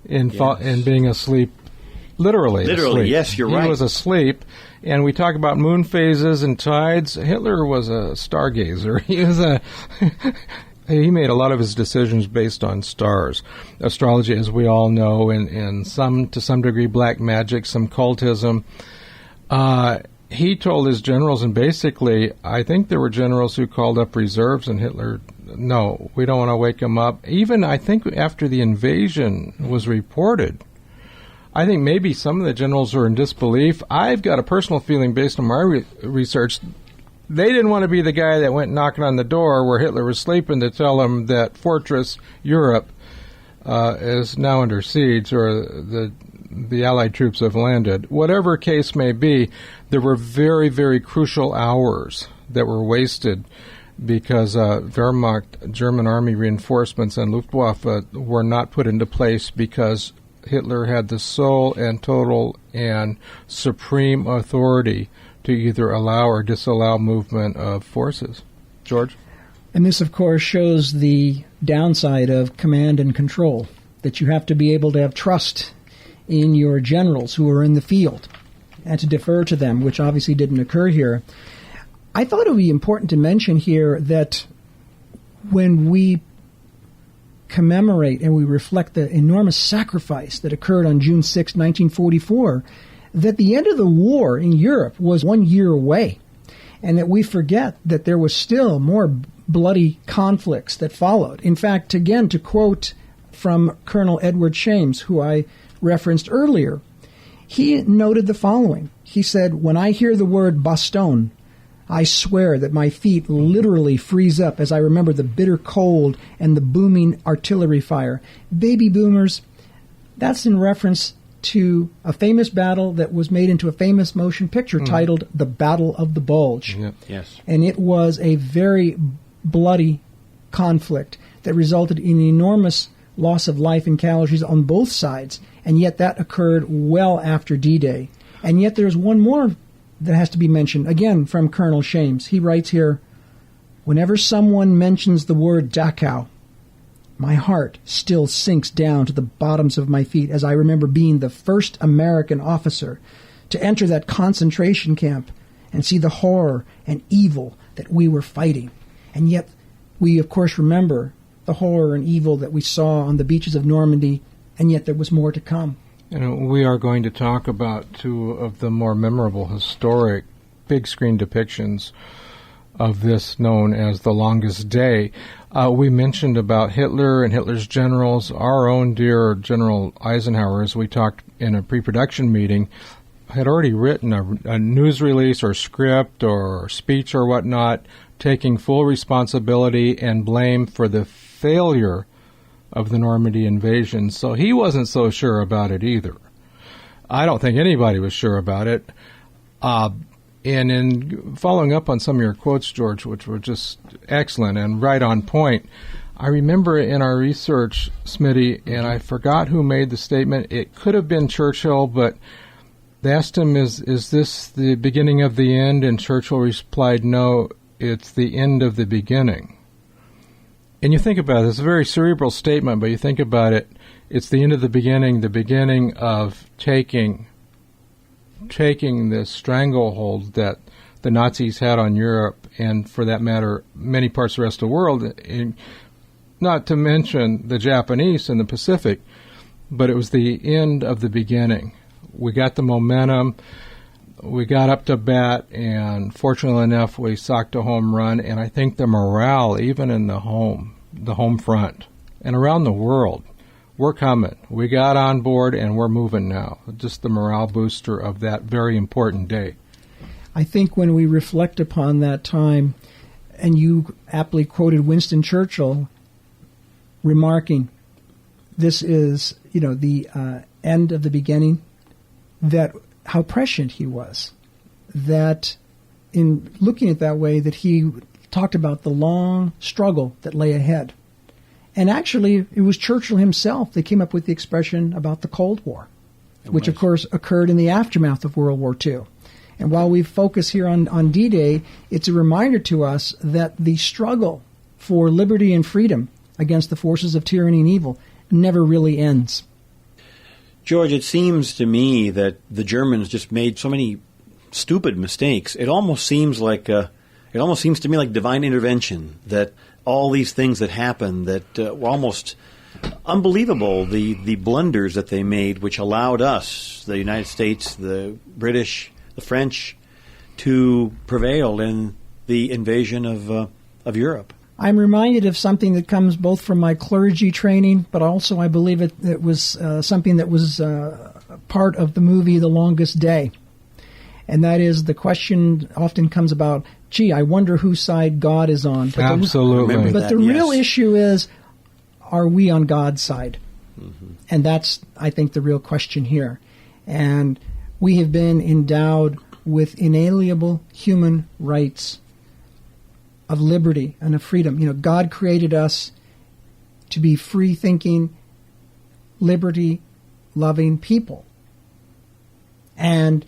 in being asleep, literally asleep. Yes, you're right. He was asleep, and we talk about moon phases and tides. Hitler was a stargazer. He made a lot of his decisions based on stars. Astrology, as we all know, and to some degree black magic, some cultism. He told his generals, and basically, I think there were generals who called up reserves, and Hitler, no, we don't want to wake them up. Even, I think, after the invasion was reported, I think maybe some of the generals were in disbelief. I've got a personal feeling based on my research. They didn't want to be the guy that went knocking on the door where Hitler was sleeping to tell him that Fortress Europe is now under siege, or the Allied troops have landed. Whatever case may be, there were very, very crucial hours that were wasted because Wehrmacht, German army reinforcements, and Luftwaffe were not put into place because Hitler had the sole and total and supreme authority to either allow or disallow movement of forces. George? And this, of course, shows the downside of command and control, that you have to be able to have trust in your generals who are in the field and to defer to them, which obviously didn't occur here. I thought it would be important to mention here that when we commemorate and we reflect the enormous sacrifice that occurred on June 6, 1944, that the end of the war in Europe was 1 year away, and that we forget that there was still more bloody conflicts that followed. In fact, again, to quote from Colonel Edward Shames, who I referenced earlier, he noted the following. He said, "When I hear the word Bastogne, I swear that my feet literally freeze up as I remember the bitter cold and the booming artillery fire." Baby boomers, that's in reference to a famous battle that was made into a famous motion picture titled The Battle of the Bulge. Yep. Yes. And it was a very bloody conflict that resulted in enormous loss of life and casualties on both sides, and yet that occurred well after D-Day. And yet there's one more that has to be mentioned, again from Colonel Shames. He writes here, "Whenever someone mentions the word Dachau, my heart still sinks down to the bottoms of my feet as I remember being the first American officer to enter that concentration camp and see the horror and evil that we were fighting. And yet we, of course, remember the horror and evil that we saw on the beaches of Normandy, and yet there was more to come." We are going to talk about two of the more memorable historic big-screen depictions of this known as The Longest Day. We mentioned about Hitler and Hitler's generals. Our own dear General Eisenhower, as we talked in a pre-production meeting, had already written a news release or script or speech or whatnot, taking full responsibility and blame for the failure of the Normandy invasion. So he wasn't so sure about it either. I don't think anybody was sure about it. And in following up on some of your quotes, George, which were just excellent and right on point, I remember in our research, Smitty, and I forgot who made the statement. It could have been Churchill, but they asked him, is this the beginning of the end? And Churchill replied, no, it's the end of the beginning. And you think about it, it's a very cerebral statement, but you think about it, it's the end of the beginning of taking this stranglehold that the Nazis had on Europe, and for that matter, many parts of the rest of the world, not to mention the Japanese in the Pacific, but it was the end of the beginning. We got the momentum, we got up to bat, and fortunately enough, we socked a home run, and I think the morale, even in the home front, and around the world, we're coming. We got on board and we're moving now. Just the morale booster of that very important day. I think when we reflect upon that time, and you aptly quoted Winston Churchill remarking, this is, the end of the beginning, that how prescient he was. That in looking at that way, that he talked about the long struggle that lay ahead. And actually, it was Churchill himself that came up with the expression about the Cold War, which, of course, occurred in the aftermath of World War II. And while we focus here on D-Day, it's a reminder to us that the struggle for liberty and freedom against the forces of tyranny and evil never really ends. George, it seems to me that the Germans just made so many stupid mistakes. It almost seems to me like divine intervention, that all these things that happened that were almost unbelievable, the blunders that they made, which allowed us, the United States, the British, the French, to prevail in the invasion of Europe. I'm reminded of something that comes both from my clergy training, but also I believe it was something that was part of the movie The Longest Day. And that is, the question often comes about, gee, I wonder whose side God is on. But Absolutely. The real issue is, are we on God's side? Mm-hmm. And that's, I think, the real question here. And we have been endowed with inalienable human rights of liberty and of freedom. God created us to be free-thinking, liberty-loving people. And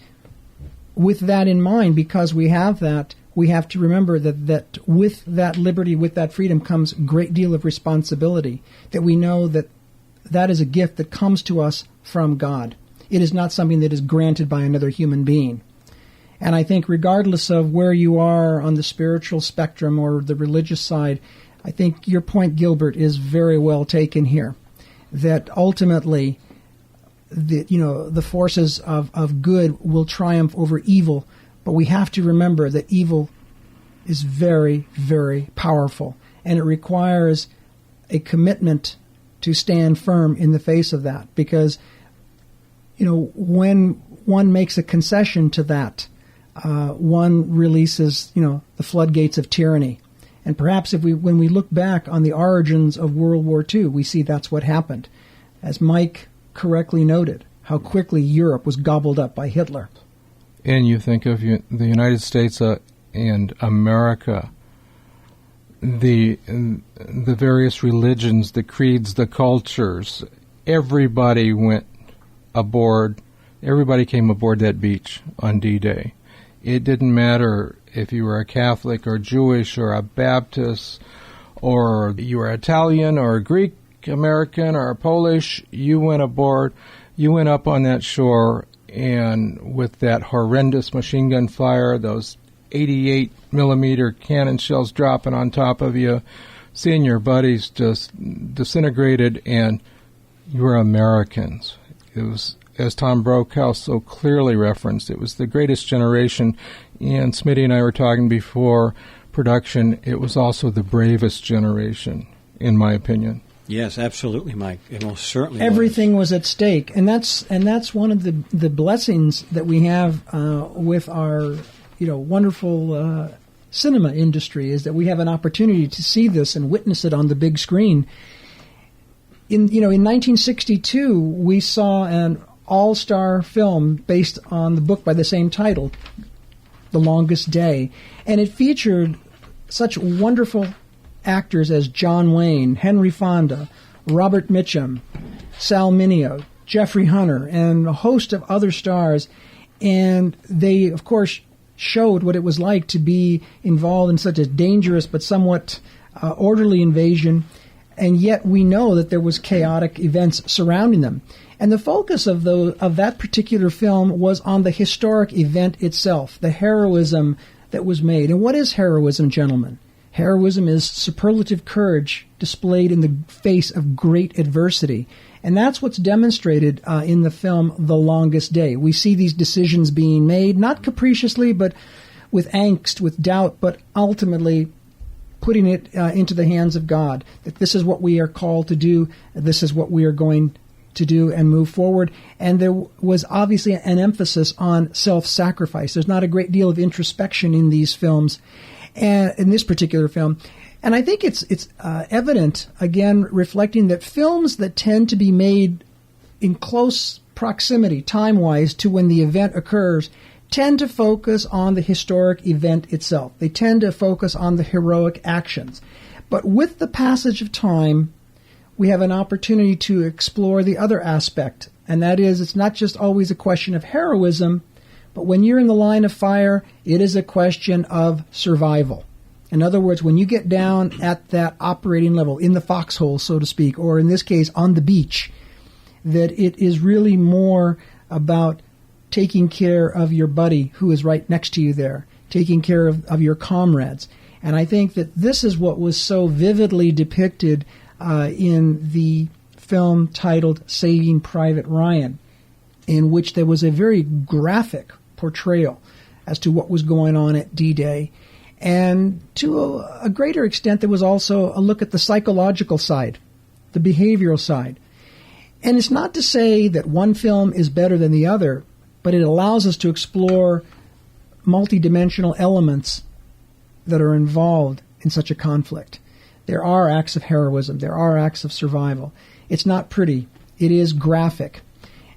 with that in mind, because we have that, we have to remember that with that liberty, with that freedom, comes a great deal of responsibility, that we know that is a gift that comes to us from God. It is not something that is granted by another human being. And I think regardless of where you are on the spiritual spectrum or the religious side, I think your point, Gilbert, is very well taken here. That ultimately, the forces of good will triumph over evil, but we have to remember that evil is very, very powerful, and it requires a commitment to stand firm in the face of that. Because, when one makes a concession to that, one releases, the floodgates of tyranny. And perhaps when we look back on the origins of World War II, we see that's what happened. As Mike correctly noted, how quickly Europe was gobbled up by Hitler. And you think of the United States and America, the various religions, the creeds, the cultures, everybody went aboard. Everybody came aboard that beach on D-Day. It didn't matter if you were a Catholic or Jewish or a Baptist or you were Italian or Greek American or Polish. You went aboard. You went up on that shore, and with that horrendous machine gun fire, those 88 millimeter cannon shells dropping on top of you, seeing your buddies just disintegrated, and you were Americans. It was, as Tom Brokaw so clearly referenced, it was the greatest generation, and Smitty and I were talking before production, it was also the bravest generation, in my opinion. Yes, absolutely, Mike. It most certainly everything was at stake, and that's one of the blessings that we have with our wonderful cinema industry, is that we have an opportunity to see this and witness it on the big screen. In 1962, we saw an all-star film based on the book by the same title, The Longest Day, and it featured such wonderful actors as John Wayne, Henry Fonda, Robert Mitchum, Sal Mineo, Jeffrey Hunter, and a host of other stars. And they, of course, showed what it was like to be involved in such a dangerous but somewhat orderly invasion. And yet we know that there was chaotic events surrounding them. And the focus of that particular film was on the historic event itself, the heroism that was made. And what is heroism, gentlemen? Heroism is superlative courage displayed in the face of great adversity. And that's what's demonstrated in the film The Longest Day. We see these decisions being made, not capriciously, but with angst, with doubt, but ultimately putting it into the hands of God, that this is what we are called to do, this is what we are going to do and move forward. And there was obviously an emphasis on self-sacrifice. There's not a great deal of introspection in these films, and in this particular film. And I think it's evident, again, reflecting that films that tend to be made in close proximity, time-wise, to when the event occurs, tend to focus on the historic event itself. They tend to focus on the heroic actions. But with the passage of time, we have an opportunity to explore the other aspect, and that is, it's not just always a question of heroism, but when you're in the line of fire, it is a question of survival. In other words, when you get down at that operating level, in the foxhole, so to speak, or in this case, on the beach, that it is really more about taking care of your buddy who is right next to you there, taking care of your comrades. And I think that this is what was so vividly depicted in the film titled Saving Private Ryan, in which there was a very graphic portrayal as to what was going on at D-Day. And to a greater extent, there was also a look at the psychological side, the behavioral side. And it's not to say that one film is better than the other, but it allows us to explore multidimensional elements that are involved in such a conflict. There are acts of heroism. There are acts of survival. It's not pretty. It is graphic.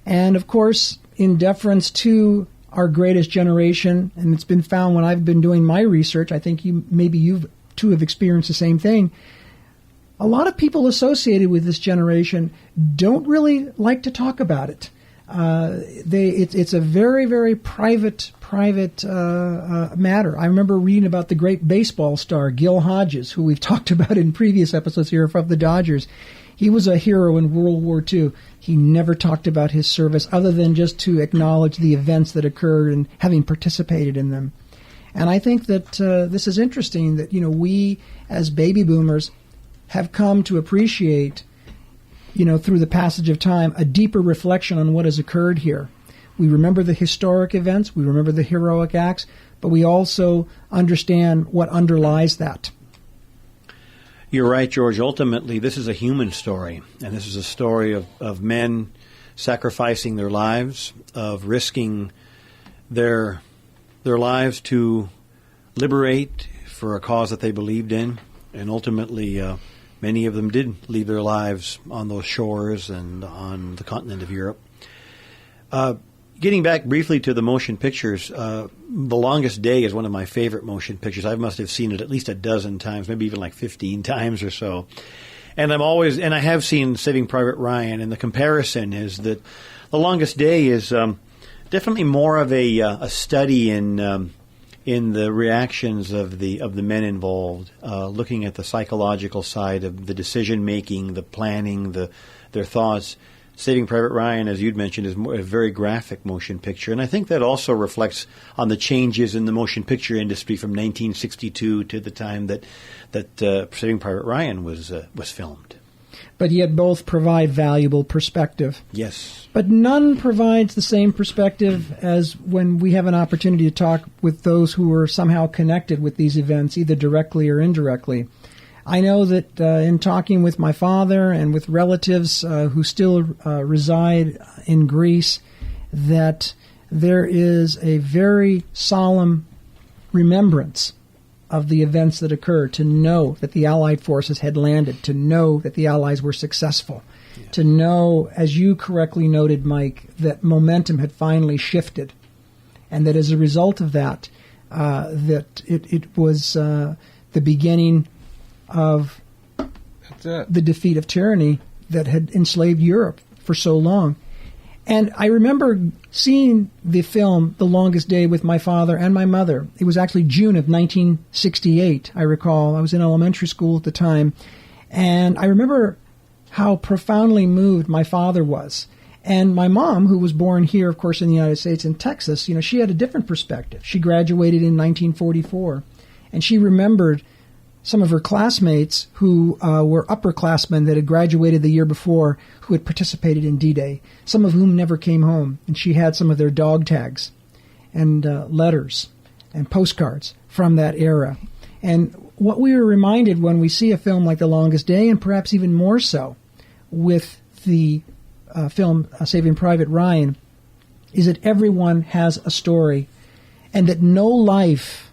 And, of course, in deference to our greatest generation, and it's been found when I've been doing my research, I think maybe you too have experienced the same thing, a lot of people associated with this generation don't really like to talk about it. It's a very, very private matter. I remember reading about the great baseball star Gil Hodges, who we've talked about in previous episodes here from the Dodgers. He was a hero in World War II. He never talked about his service other than just to acknowledge the events that occurred and having participated in them. And I think that this is interesting that, we as baby boomers have come to appreciate, through the passage of time, a deeper reflection on what has occurred here. We remember the historic events, we remember the heroic acts, but we also understand what underlies that. You're right, George. Ultimately, this is a human story, and this is a story of men sacrificing their lives, of risking their lives to liberate for a cause that they believed in, and ultimately many of them did leave their lives on those shores and on the continent of Europe. Getting back briefly to the motion pictures, The Longest Day is one of my favorite motion pictures. I must have seen it at least a dozen times, maybe even like 15 times or so. And I have seen Saving Private Ryan, and the comparison is that The Longest Day is definitely more of a study in the reactions of the men involved, looking at the psychological side of the decision making, the planning, their thoughts. Saving Private Ryan, as you'd mentioned, is a very graphic motion picture, and I think that also reflects on the changes in the motion picture industry from 1962 to the time that Saving Private Ryan was filmed. But yet both provide valuable perspective. Yes. But none provides the same perspective as when we have an opportunity to talk with those who are somehow connected with these events, either directly or indirectly. I know that in talking with my father and with relatives who still reside in Greece, that there is a very solemn remembrance of the events that occurred, to know that the Allied forces had landed, to know that the Allies were successful, to know, as you correctly noted, Mike, that momentum had finally shifted, and that as a result of that, that it was the beginning of the defeat of tyranny that had enslaved Europe for so long. And I remember seeing the film The Longest Day with my father and my mother. It was actually June of 1968, I recall. I was in elementary school at the time. And I remember how profoundly moved my father was. And my mom, who was born here, of course, in the United States, in Texas, she had a different perspective. She graduated in 1944. And she remembered some of her classmates who were upperclassmen that had graduated the year before, who had participated in D-Day, some of whom never came home. And she had some of their dog tags and letters and postcards from that era. And what we are reminded when we see a film like The Longest Day, and perhaps even more so with the film Saving Private Ryan, is that everyone has a story, and that no life,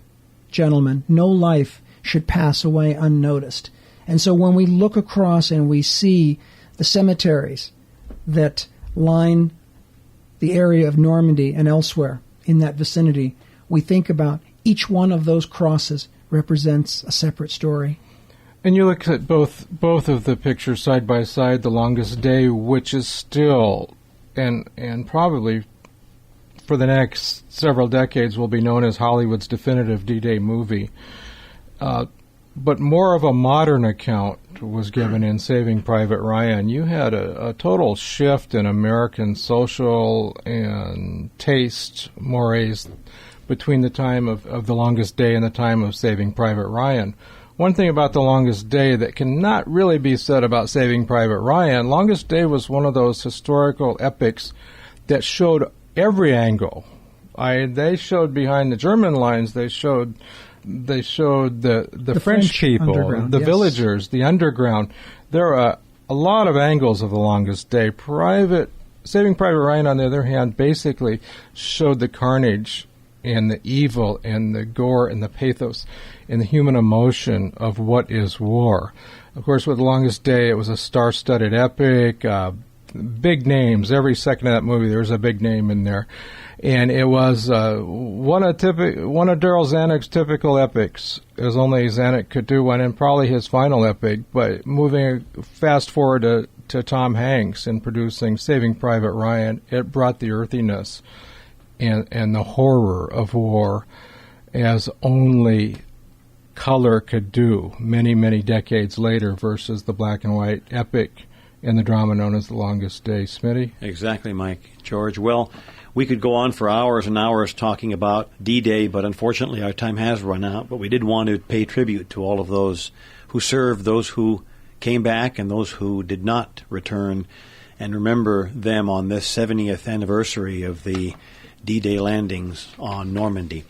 gentlemen, no life should pass away unnoticed. And so when we look across and we see the cemeteries that line the area of Normandy and elsewhere in that vicinity, we think about each one of those crosses represents a separate story. And you look at both of the pictures side by side, The Longest Day, which is still, and probably for the next several decades will be known as Hollywood's definitive D-Day movie. But more of a modern account was given in Saving Private Ryan. You had a total shift in American social and taste mores between the time of The Longest Day and the time of Saving Private Ryan. One thing about The Longest Day that cannot really be said about Saving Private Ryan, Longest Day was one of those historical epics that showed every angle. They showed behind the German lines, they showed the French people, the yes. villagers, the underground. There are a lot of angles of The Longest Day. Saving Private Ryan, on the other hand, basically showed the carnage and the evil and the gore and the pathos and the human emotion of what is war. Of course, with The Longest Day, it was a star-studded epic, big names. Every second of that movie, there was a big name in there. And it was one of Daryl Zanuck's typical epics, as only Zanuck could do one, and probably his final epic. But moving fast forward to Tom Hanks in producing Saving Private Ryan, it brought the earthiness and the horror of war as only color could do many, many decades later versus the black and white epic in the drama known as The Longest Day. Smitty? Exactly, Mike. George, well, we could go on for hours and hours talking about D-Day, but unfortunately our time has run out. But we did want to pay tribute to all of those who served, those who came back, and those who did not return, and remember them on this 70th anniversary of the D-Day landings on Normandy.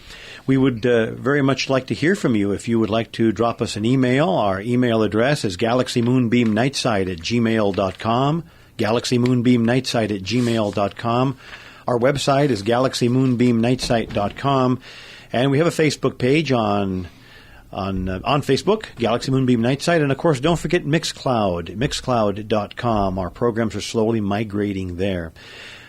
We would very much like to hear from you. If you would like to drop us an email, our email address is galaxymoonbeamnightsite@gmail.com, galaxymoonbeamnightsite@gmail.com. Our website is galaxymoonbeamnightsite.com, and we have a Facebook page on Facebook, Galaxy Moonbeam Night Site, and of course don't forget Mixcloud, mixcloud.com. Our programs are slowly migrating there.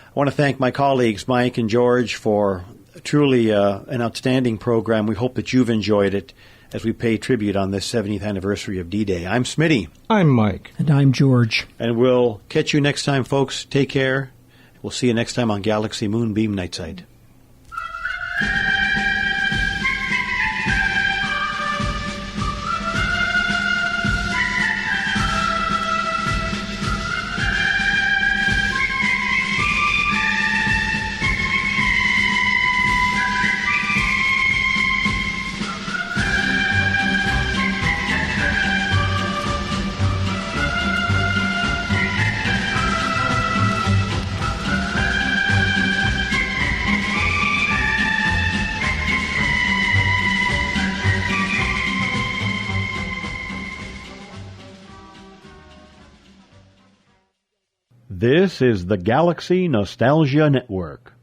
I want to thank my colleagues, Mike and George, for truly an outstanding program. We hope that you've enjoyed it as we pay tribute on this 70th anniversary of D-Day. I'm Smitty. I'm Mike. And I'm George. And we'll catch you next time, folks. Take care. We'll see you next time on Galaxy Moonbeam Night Site. This is the Galaxy Nostalgia Network.